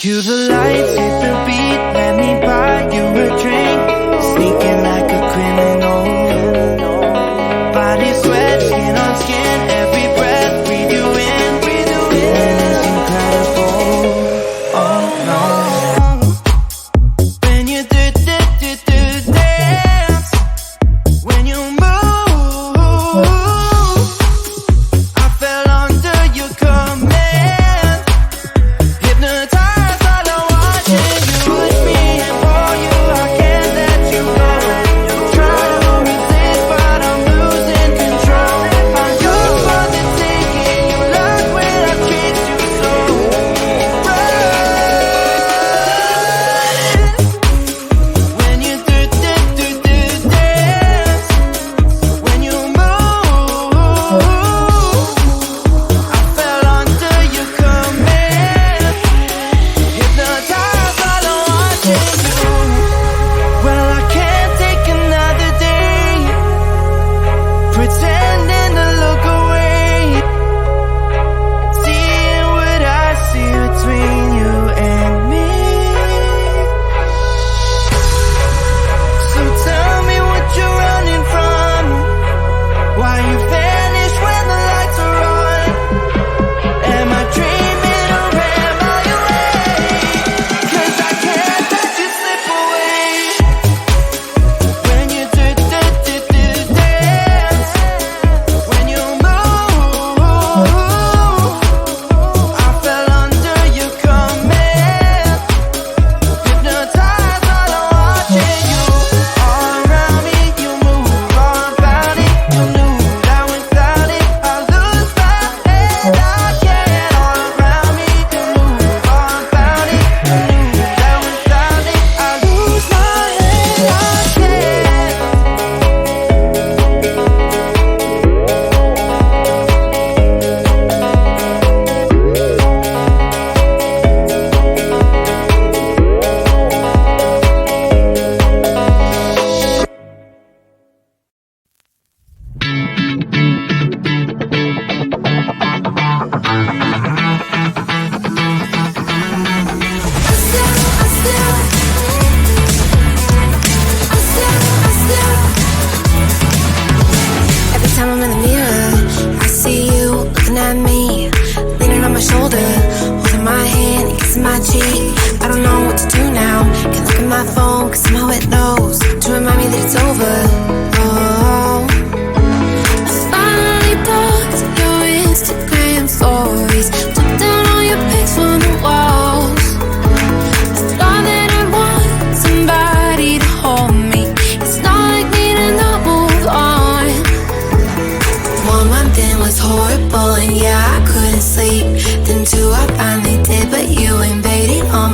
Cue the lights, hit the beat, let me buy you a drink. Sneaking like a criminal. Body sweat, skin on skin, every breath, breathe you in. Feeling is incredible. Oh no. When you dance, when you move, I fell under your command. Hypnotized while I'm watching you. Push me and pull you, I can't let you go. Try to resist, but I'm losing control. I'm yours for the taking, you love when I treat you so right. When you dance, when you move, I fell under your command. Hypnotized while I'm watching you. Well, I can't take another day pretending to look away, seeing what I see between you and me. So tell me what you're running from, why you vanish when the lights are on. Am I dreaming or am I awake? 'Cause I can't let you slip away. When you dance, when you move, I fell under your command. Hypnotized while I'm watching you. All around me, you move, all about it. You knew that without it, I lose my head. I can't. All around me, you move, all about it. You knew that without it, I lose my head. I can't. Every time I'm in the mirror, I see you looking at me, leaning on my shoulder, holding my hand, kissing my cheek. I don't know what to do now. Can't look at my phone, 'cause somehow it knows to remind me that it's over. Oh, I finally blocked your Instagram stories, took down all your pics from the walls. I thought that I'd want somebody to hold me. It's not like me to not move on. 1 month in was horrible, and yeah, I couldn't sleep. Then 2, I finally did, but you invaded all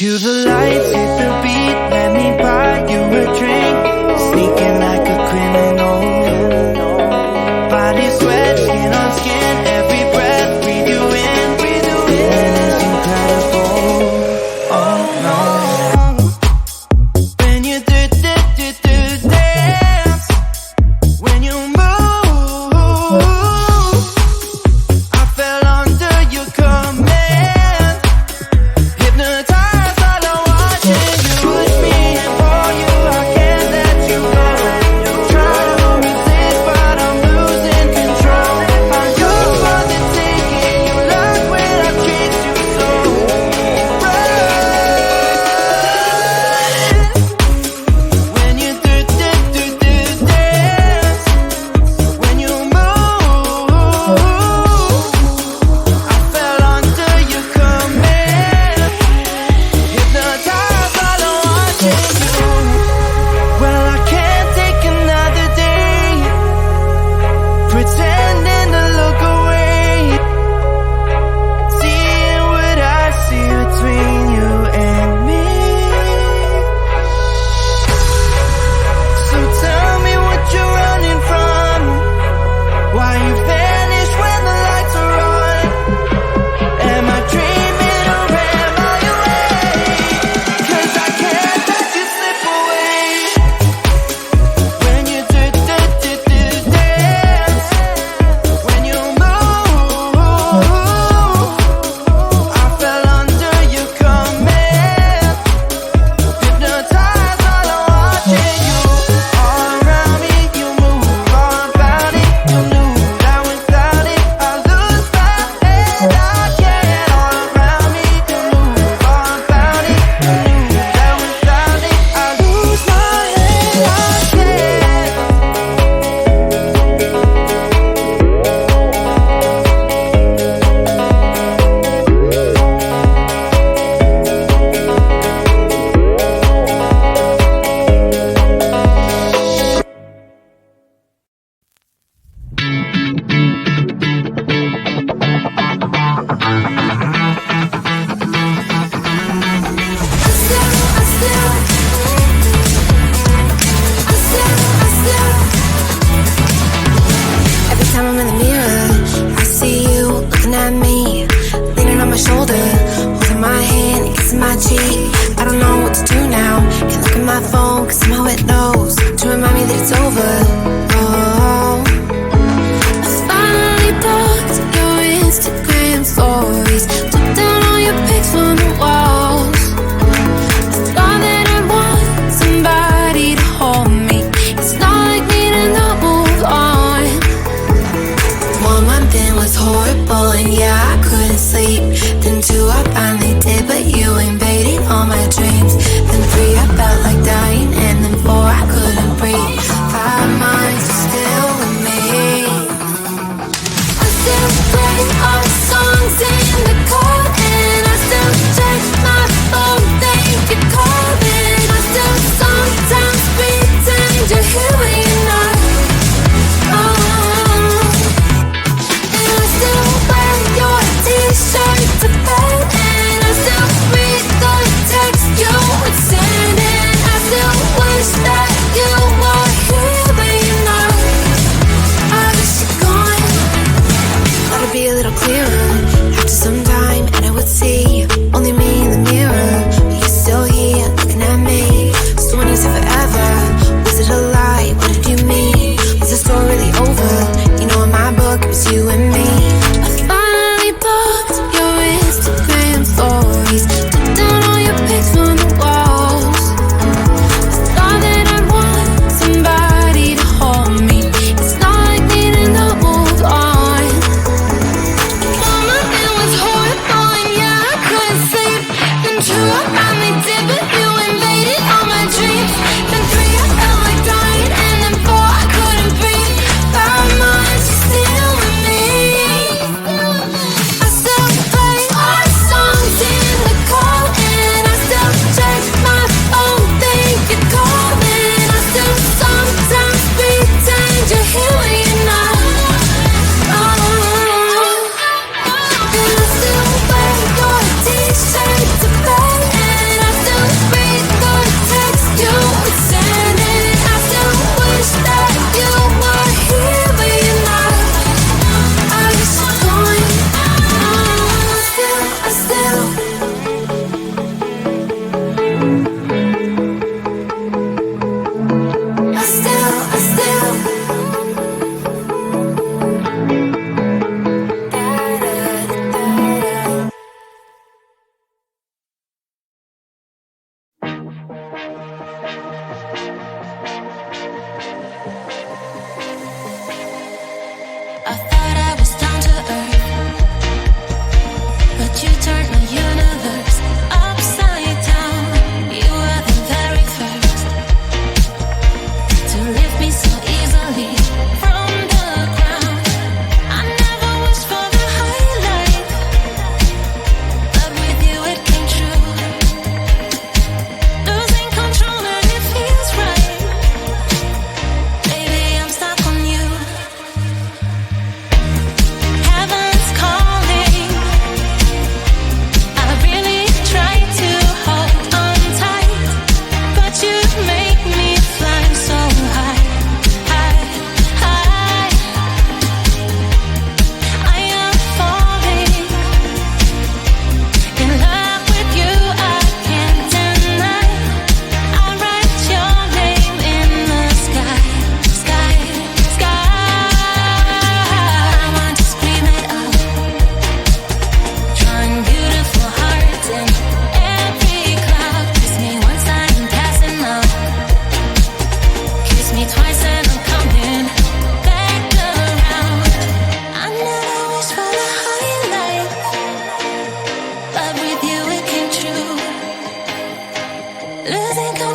Cue the lights, hit the beat, let me buy you a drink. Sneaking like a criminal. Body sweat, skin on skin, every breath, breathe you in. Feeling is incredible. Oh no. When you do dance, when you move, I fell under your command. Hypnotized while I'm watching you push me and pull you. I can't let you go. Try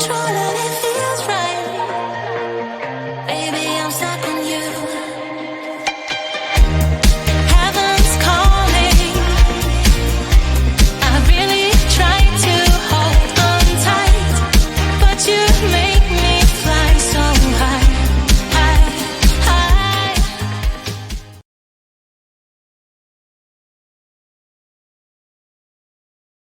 controller.